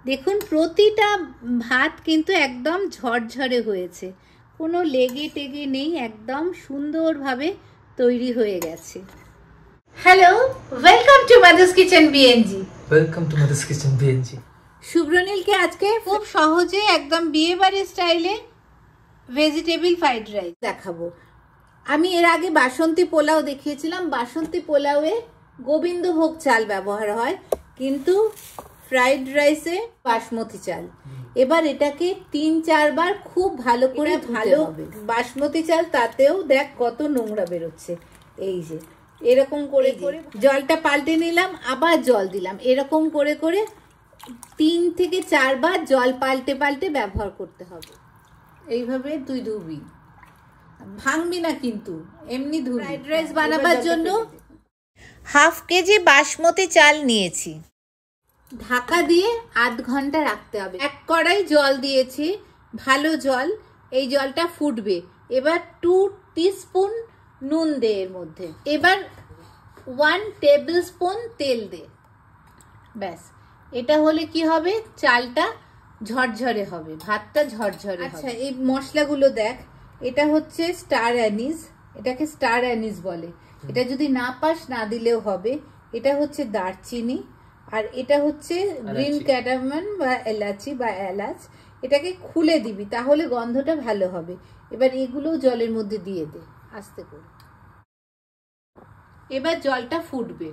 দেখুন প্রতিটা ভাত কিন্তু একদম ঝরঝরে হয়েছে, কোনো লেগে টেগে নেই, একদম সুন্দরভাবে তৈরি হয়ে গেছে। Hello, welcome to mother's kitchen BNG. Welcome to mother's kitchen BNG. শুভ্রনীলকে আজকে খুব সহজে একদম বিয়ে বাড়ির স্টাইলে ভেজিটেবল ফ্রাইড রাইস দেখাবো। আমি এর আগে বাসন্তী পোলাও দেখিয়েছিলাম। বাসন্তী পোলাওয়ে গোবিন্দভোগ চাল ব্যবহার হয়, কিন্তু ফ্রাইড রাইসে বাসমতি চাল। এবার এটাকে 3-4 বার খুব ভালো করে ভালো বাসমতি চাল, তাতেও দেখ কত নোংরা বেরোচ্ছে। এই যে এরকম করে করে জলটা পাল্টে নিলাম, আবার জল দিলাম, এরকম করে করে 3 থেকে 4 বার জল পাল্টে পাল্টে ব্যবহার করতে হবে। এইভাবে তুই ধুবি, ভাঙবি না কিন্তু, এমনি ধুবি। ফ্রাইড রাইস বানাবার জন্য হাফ কেজি বাসমতি চাল নিয়েছি। ঢাকা দিয়ে 8 ঘন্টা রাখতে হবে। 1 কড়াই জল দিয়েছি, ভালো জল। এই জলটা ফুটবে। এবার 2 টিস্পুন নুন দে এর মধ্যে। এবার 1 টেবিল স্পুন তেল দে। ব্যাস, এটা হলে কি হবে, চালটা ঝরঝরে হবে, ভাতটা ঝরঝরে। আচ্ছা, এই মশলাগুলো দেখ। এটা হচ্ছে স্টার অ্যানিস, এটাকে স্টার অ্যানিস বলে। এটা যদি না পাস না দিলেও হবে। এটা হচ্ছে দারচিনি, আর এটা হচ্ছে গ্রিন ক্যাডামন বা এলাচি বা এলাচ। এটাকে খুলে দিবি, তাহলে গন্ধটা ভালো হবে। এবার এগুলো জলের মধ্যে দিয়ে দে আস্তে করে। এবার জলটা ফুটবে।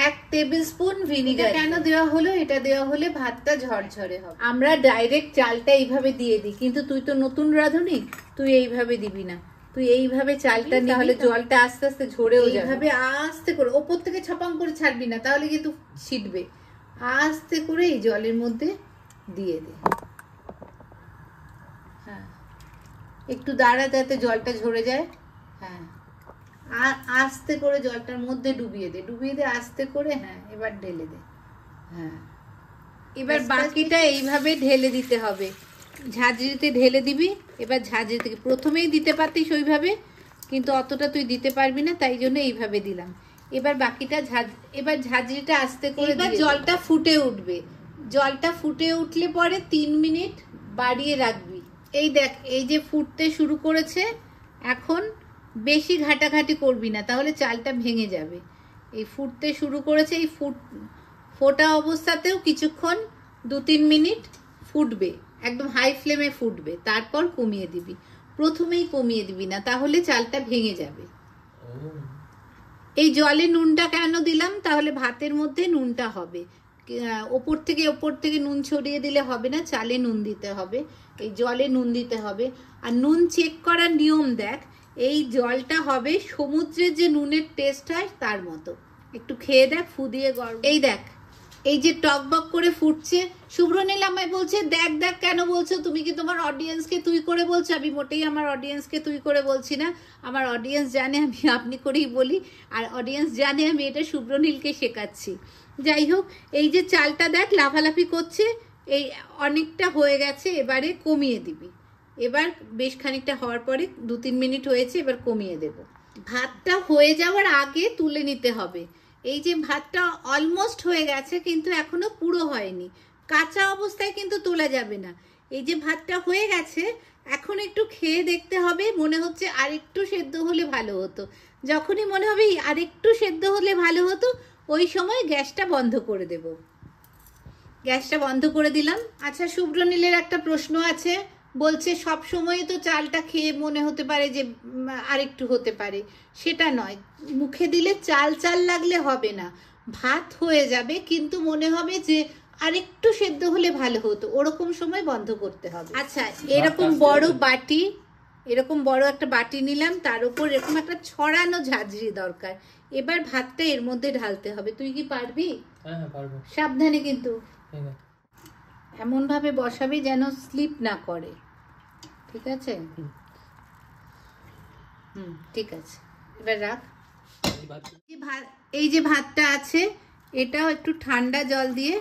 1 টেবিল স্পুন ভিনিগার। কেন দেওয়া হলো? এটা দেওয়া হলে ভাতটা ঝরঝরে হবে। আমরা ডাইরেক্ট চালটা এইভাবে দিয়ে দিই, কিন্তু তুই তো নতুন রাঁধুনি, তুই এইভাবে দিবি না। তুই এইভাবে চালটা নিয়ে, তাহলে জলটা আস্তে আস্তে ঝরেও যাবে। এইভাবে আস্তে করে, ওপর থেকে ছাপাং করে ছাড়বি না, তাহলে কিন্তু ছিটবে। আস্তে করে এই জলের মধ্যে দিয়ে দে। হ্যাঁ, একটু দাঁড়া যাতে জলটা ঝরে যায়। হ্যাঁ, আর আস্তে করে জলটার মধ্যে ডুবিয়ে দে, ডুবিয়ে দে আস্তে করে। হ্যাঁ, এবার ঢেলে দে। হ্যাঁ, এবার বাকিটা এইভাবে ঢেলে দিতে হবে। ঝাঁঝরিতে ঢেলে দিবি। এবার ঝাঁঝরি থেকে প্রথমেই দিতে পারতিস ওইভাবে, কিন্তু অতটা তুই দিতে পারবি না, তাই জন্য এইভাবে দিলাম। এবার বাকিটা এবার ঝাঁঝরিটা আস্তে করে। এবার জলটা ফুটে উঠবে। জলটা ফুটে উঠলে পরে 3 মিনিট বাড়িয়ে রাখবি। এই দেখ, এই যে ফুটতে শুরু করেছে। এখন বেশি ঘাটাঘাটি করবি না, তাহলে চালটা ভেঙে যাবে। এই ফুটতে শুরু করেছে, এই ফোটা অবস্থাতেও কিছুক্ষণ 2-3 মিনিট ফুটবে, একদম হাই ফ্লেমে ফুটবে। তারপর কমিয়ে দিবি। প্রথমেই কমিয়ে দিবি না, তাহলে চালটা ভেঙে যাবে। এই জলে নুনটা কেন দিলাম? তাহলে ভাতের মধ্যে নুনটা হবে। ওপর থেকে নুন ছড়িয়ে দিলে হবে না, চালে নুন দিতে হবে, এই জলে নুন দিতে হবে। আর নুন চেক করার নিয়ম দেখ, এই জলটা হবে সমুদ্রের যে নুনের টেস্ট হয় তার মতো। একটু খেয়ে দেখ, ফু দিয়ে গরম। এই দেখ, এই যে টকবক করে ফুটছে। শুভ্রনীল আমায় বলছে, দেখ দেখ, কেন বলছো? তুমি কি তোমার অডিয়েন্সকে তুই করে বলছো? আমি মোটেই আমার অডিয়েন্সকে তুই করে বলছি না। আমার অডিয়েন্স জানে আমি আপনি করেই বলি, আর অডিয়েন্স জানে আমি এটা শুভ্রনীলকে শেখাচ্ছি। যাই হোক, এই যে চালটা দেখ লাফালাফি করছে, এই অনেকটা হয়ে গেছে, এবারে কমিয়ে দিবি। এবার বেশ খানিকটা হওয়ার পরে 2-3 মিনিট হয়েছে, এবার কমিয়ে দেব। ভাতটা হয়ে যাওয়ার আগে তুলে নিতে হবে। এই যে ভাতটা অলমোস্ট হয়ে গেছে, কিন্তু এখনো পুরো হয়নি। কাঁচা অবস্থায় কিন্তু তোলা যাবে না। এই যে ভাতটা হয়ে গেছে, এখন একটু খেয়ে দেখতে হবে। মনে হচ্ছে আরেকটু সেদ্ধ হলে ভালো হতো। যখনই মনে হবে আরেকটু সেদ্ধ হলে ভালো হতো, ওই সময় গ্যাসটা বন্ধ করে দেব। গ্যাসটা বন্ধ করে দিলাম। আচ্ছা, শুভ্রনীলের একটা প্রশ্ন আছে, বলছে সব সময় তো চালটা খেয়ে মনে হতে পারে যে আরেকটু হতে পারে। সেটা নয়, মুখে দিলে চাল চাল লাগলে হবে না, ভাত হয়ে যাবে, কিন্তু মনে হবে যে আরেকটু সেদ্ধ হলে ভালো হতো, ওরকম সময় বন্ধ করতে হবে। আচ্ছা, এরকম বড় বাটি, এরকম বড় একটা বাটি নিলাম, তার উপর এরকম একটা ছড়ানো ঝাঁঝরি দরকার। এবার ভাতটা এর মধ্যে ঢালতে হবে। তুই কি পারবি? হ্যাঁ, পারবো। সাবধানে কিন্তু, এমন ভাবে বসাবি যেন স্লিপ না করে। ঠিক আছে? ঠিক আছে, এবার রাখ। এই যে ভাতটা আছে, এটাও একটু ঠান্ডা জল দিয়ে,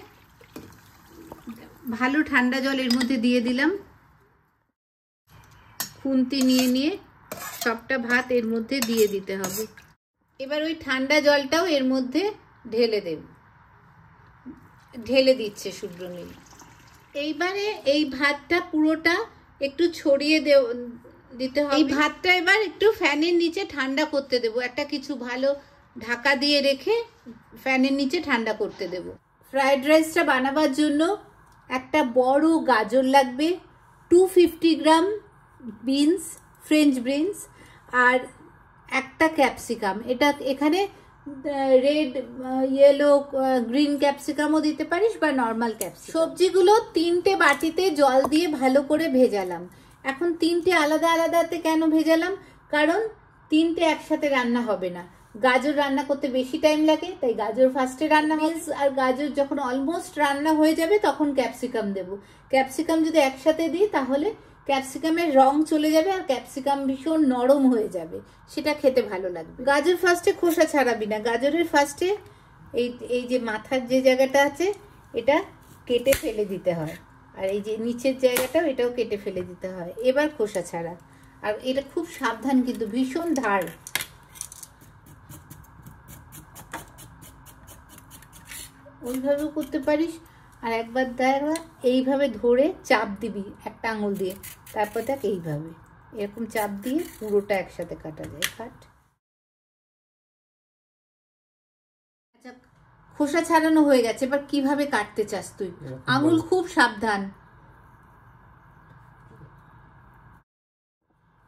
ভালো ঠান্ডা জল এর মধ্যে দিয়ে দিলাম। খুন্তি নিয়ে নিয়ে সবটা ভাত এর মধ্যে দিয়ে দিতে হবে। এবার ওই ঠান্ডা জলটাও এর মধ্যে ঢেলে দেব। ঢেলে দিচ্ছে শুভ্রনীল। এইবারে এই ভাতটা পুরোটা একটু ছড়িয়ে দিতে হবে। এই ভাতটা এবার একটু ফ্যানের নিচে ঠান্ডা করতে দেবো, একটা কিছু ভালো ঢাকা দিয়ে রেখে ফ্যানের নিচে ঠান্ডা করতে দেবো। ফ্রাইড রাইসটা বানাবার জন্য একটা বড় গাজর লাগবে, 250 গ্রাম বিনস, ফ্রেঞ্চ বিনস, আর একটা ক্যাপসিকাম। এটা এখানে রেড, ইয়েলো, গ্রিন ক্যাপসিকামও দিতে পারিস বা নর্মাল ক্যাপসিকাম। সবজিগুলো 3টে বাটিতে জল দিয়ে ভালো করে ভেজালাম। এখন 3টে আলাদা আলাদাতে কেন ভেজালাম? কারণ 3টে একসাথে রান্না হবে না। গাজর রান্না করতে বেশি টাইম লাগে, তাই গাজর ফার্স্টে রান্না হবে। আর গাজর যখন অলমোস্ট রান্না হয়ে যাবে তখন ক্যাপসিকাম দেব। ক্যাপসিকাম যদি একসাথে দিই তাহলে ক্যাপসিকামের রং চলে যাবে আর ক্যাপসিকাম ভীষণ নরম হয়ে যাবে, সেটা খেতে ভালো লাগবে। গাজর ফার্স্টে খোসা ছাড়াবি না, গাজরের ফার্স্টে এই যে মাথার যে জায়গাটা আছে এটা কেটে ফেলে দিতে হয়, আর এই যে নিচের জায়গাটাও এটাও কেটে ফেলে দিতে হয়। এবার খোসা ছাড়া, আর এটা খুব সাবধান, কিন্তু ভীষণ ধার। ওইভাবেও করতে পারিস, আর একবার দেখা এইভাবে ধরে চাপ দিবি একটা আঙুল দিয়ে, তারপর দেখ এইভাবে এরকম চাপ দিয়ে পুরোটা একসাথে কাটা যায়। কাট। আচ্ছা, খোসা ছাড়ানো হয়ে গেছে, এবার কিভাবে কাটতে চাস তুই? আঙুল খুব সাবধান।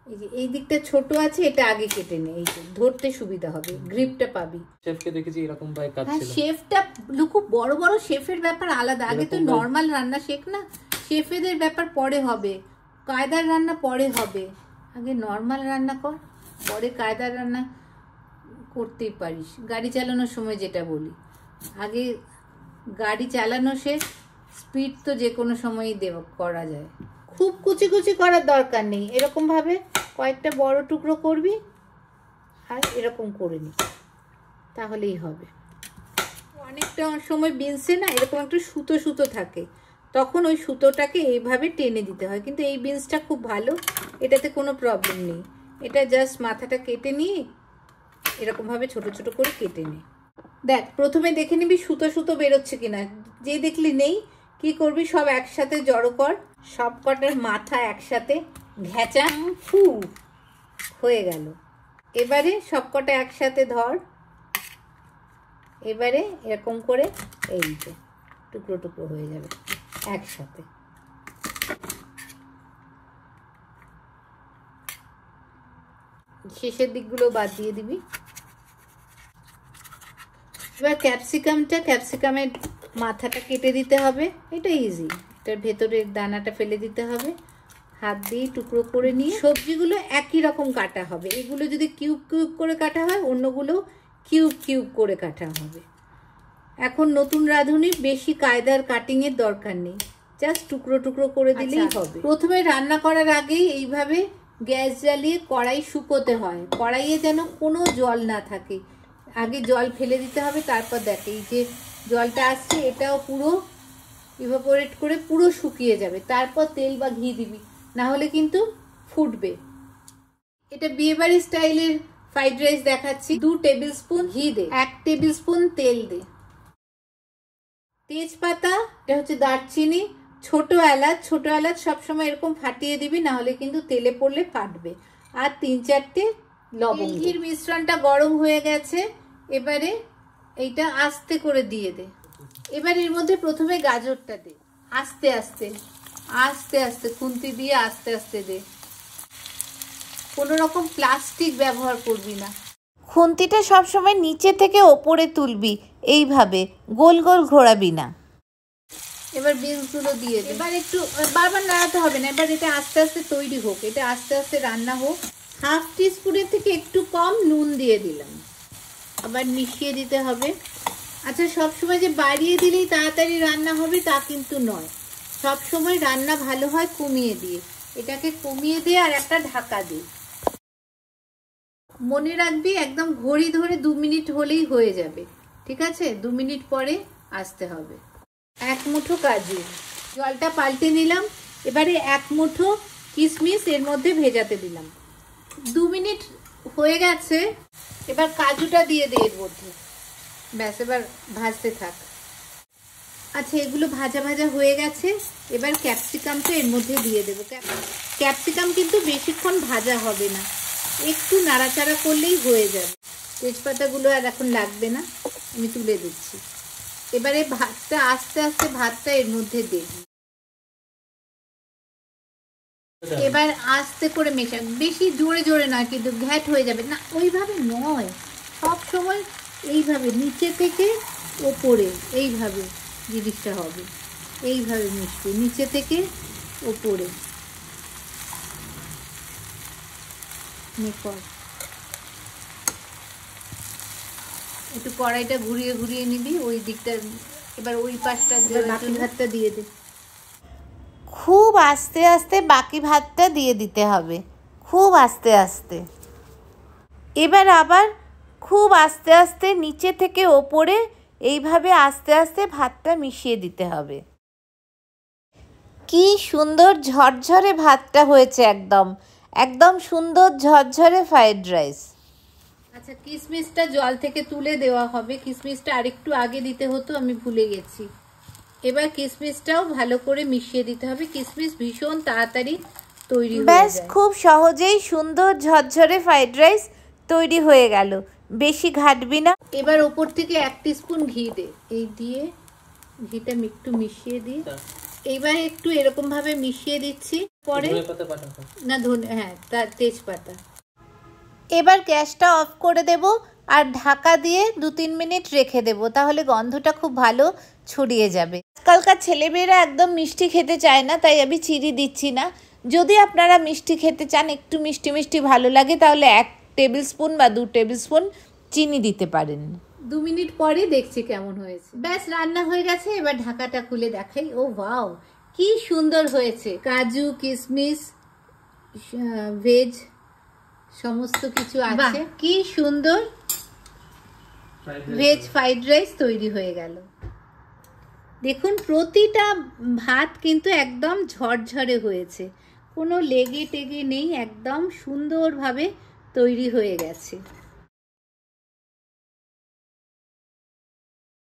এই যে এই দিকটা ছোট আছে, এটা আগে কেটে নে, এই যে ধরতে সুবিধা হবে, গ্রিপটা পাবি। শেফকে দেখেছি এরকম ভাবে কাটছিল। শেফটা খুব বড় বড় শেফের ব্যাপার আলাদা, আগে তো নর্মাল রান্না শেখ না, শেফেদের ব্যাপার পরে হবে, কায়দার রান্না পরে হবে। আগে নর্মাল রান্না কর, পরে কায়দার রান্না করতেই পারিস। গাড়ি চালানোর সময় যেটা বলি, আগে গাড়ি চালানো শেখ, স্পিড তো যে কোনো সময়ই করা যায়। খুব কুচি কুচি করার দরকার নেই, এরকম ভাবে কয়েকটা বড় টুকরো করবি আর এরকম করে নি, তাহলেই হবে। অনেকটা সময় বিনসে না এরকম একটা সুতো সুতো থাকে, তখন ওই সুতোটাকে এইভাবে টেনে দিতে হয়। কিন্তু এই বিনসটা খুব ভালো, এটাতে কোনো প্রবলেম নেই। এটা জাস্ট মাথাটা কেটে নিয়ে এরকমভাবে ছোট ছোট করে কেটে নে। দেখ, প্রথমে দেখে নিবি সুতো সুতো বেরোচ্ছে কিনা, যে দেখলি নেই, কি করবি, সব একসাথে জড়ো কর, সব কটার মাথা একসাথে ঘেঁচা, ফু হয়ে গেল। এবারে সব কটা একসাথে ধর, এবারে এরকম করে এই যে টুকরো টুকরো হয়ে যাবে একসাথে। শেষের দিকগুলো বাদ দিয়ে দিবি। এবার ক্যাপসিকামের মাথাটা কেটে দিতে হবে, এটা ইজি। এটার ভেতরের দানাটা ফেলে দিতে হবে, হাত দিয়ে টুকরো করে নিয়ে। সবজিগুলো একই রকম কাটা হবে, এগুলো যদি কিউব কিউব করে কাটা হয়, অন্যগুলো কিউব কিউব করে কাটা হবে। এখন নতুন রাঁধুনি, বেশি কায়দার কাটিং এর দরকার নেই, জাস্ট টুকরো টুকরো করে দিলেই হবে। প্রথমে রান্না করার আগেই এইভাবে গ্যাস জ্বালিয়ে কড়াই শুকোতে হয়, কড়াইয়ে যেন কোনো জল না থাকে। আগে জল ফেলে দিতে হবে, তারপর দেখ এই যে জলটা আসছে এটাও পুরো ইভাপোরেট করে পুরো শুকিয়ে যাবে, তারপর তেল বা ঘি দিবি, না হলে কিন্তু ফুটবে। এটা বিয়েবাড়ি স্টাইলের ফ্রাইড রাইস দেখাচ্ছি। 2 টেবিল স্পুন ঘি দে, 1 টেবিল স্পুন তেল দে, তেজপাতা, এটা হচ্ছে দারচিনি, ছোট এলাচ সবসময় এরকম ফাটিয়ে দিবি, না হলে কিন্তু তেলে পড়লে ফাটবে, আর 3-4টে লবঙ্গ। ঘির মিশ্রণটা গরম হয়ে গেছে, এবারে এইটা আস্তে করে দিয়ে দে। এবার এর মধ্যে প্রথমে গাজরটা দে, আস্তে আস্তে আস্তে আস্তে খুন্তি দিয়ে আস্তে আস্তে দে, কোনো রকম প্লাস্টিক ব্যবহার করবি না। খুন্তিটা সবসময় নিচে থেকে ওপরে তুলবি, এইভাবে গোল গোল ঘোরাবি না। এবার বিনসগুলো দিয়ে দে, এবার একটু বারবার নাড়াতে হবে না, এবার এটা আস্তে আস্তে তৈরি হোক, এটা আস্তে আস্তে রান্না হোক। 1/2 টিস্পুনের থেকে একটু কম নুন দিয়ে দিলাম, আবার মিশিয়ে দিতে হবে। আচ্ছা, সবসময় যে বাড়িয়ে দিলেই তাড়াতাড়ি রান্না হবে তা কিন্তু নয়, সবসময় রান্না ভালো হয় কমিয়ে দিয়ে। এটাকে কমিয়ে দিয়ে আর একটা ঢাকা দিই। মনে রাখবি একদম ঘড়ি ধরে 2 মিনিট হলেই হয়ে যাবে, ঠিক আছে? 2 মিনিট পরে আসতে হবে। 1 মুঠো কাজু, জলটা পাল্টে নিলাম, এবারে 1 মুঠো কিশমিশ এর মধ্যে ভেজাতে দিলাম। 2 মিনিট হয়ে গেছে, এবার কাজুটা দিয়ে দে এর মধ্যে, ব্যাস এবার ভাজতে থাক। আচ্ছা, এগুলো ভাজা ভাজা হয়ে গেছে। এবার ক্যাপসিকামটা এর মধ্যে দিয়ে দেবো। ক্যাপসিকাম কিন্তু বেশিক্ষণ ভাজা হবে না, একটু নাড়াচাড়া করলেই হয়ে যাবে। তেজপাতাগুলো আর এখন লাগবে না, আমি তুলে দিচ্ছি। এবারে ভাতটা আস্তে আস্তে ভাতটা এর মধ্যে দেব। এবার আস্তে করে মেশা, বেশি জোরে জোরে নয় কিন্তু ঘ্যাট হয়ে যাবে না, ওইভাবে নয়, সব সময় এইভাবে নিচে থেকে ওপরে এইভাবে জিনিসটা হবে, এইভাবে মিশবে নিচে থেকে ওপরে। একটু কড়াইটা ঘুরিয়ে ঘুরিয়ে নিবি ওই দিকটা, এবার ওই পাশটা বাকি ভাতটা দিয়ে দে। খুব আস্তে আস্তে বাকি ভাতটা দিয়ে দিতে হবে, খুব আস্তে আস্তে। এবার আবার খুব আস্তে আস্তে নিচে থেকে ওপরে এইভাবে আস্তে আস্তে ভাতটা মিশিয়ে দিতে হবে। কি সুন্দর ঝরঝরে ভাতটা হয়েছে, একদম একদম সুন্দর ঝরঝরে ফ্রাইড রাইস। আচ্ছা, কিশমিশটা জল থেকে তুলে দেওয়া হবে, কিশমিশটা আরেকটু আগে দিতে হতো, আমি ভুলে গেছি। এবার কিশমিশটাও ভালো করে মিশিয়ে দিতে হবে, কিশমিশ ভীষণ তাড়াতাড়ি তৈরি হয়ে যায়। ব্যাস, খুব সহজেই সুন্দর ঝরঝরে ফ্রাইড রাইস তৈরি হয়ে গেল, বেশি ঘাটবি না। এবার ওপর থেকে 1 টিস্পুন ঘি দে, এই দিয়ে ঘিটা একটু মিশিয়ে দিই। এইবার একটু এরকম ভাবে মিশিয়ে দিচ্ছি, পরে না হ্যাঁ তার তেজপাতা। এবার গ্যাসটা অফ করে দেব আর ঢাকা দিয়ে 2-3 মিনিট রেখে দেব, তাহলে গন্ধটা খুব ভালো ছড়িয়ে যাবে। আজকালকার ছেলেমেয়েরা একদম মিষ্টি খেতে চায় না, তাই আমি চিনি দিচ্ছি না। যদি আপনারা মিষ্টি খেতে চান, একটু মিষ্টি মিষ্টি ভালো লাগে, তাহলে 1 টেবিল স্পুন বা 2 টেবিল স্পুন চিনি দিতে পারেন। 2 মিনিট পরে দেখছি কেমন হয়েছে। ব্যাস, রান্না হয়ে গেছে। এবার ঢাকাটা খুলে দেখাই। ও ওয়াও, কি সুন্দর হয়েছে। কাজু কিশমিশ ভেজ সমস্ত কিছু আছে, কি সুন্দর ভেজ ফ্রাইড রাইস তৈরি হয়ে গেল। দেখুন, প্রতিটা ভাত কিন্তু একদম ঝরঝরে হয়েছে, কোনো লেগে টেগে নেই, একদম সুন্দরভাবে তৈরি হয়ে গেছে।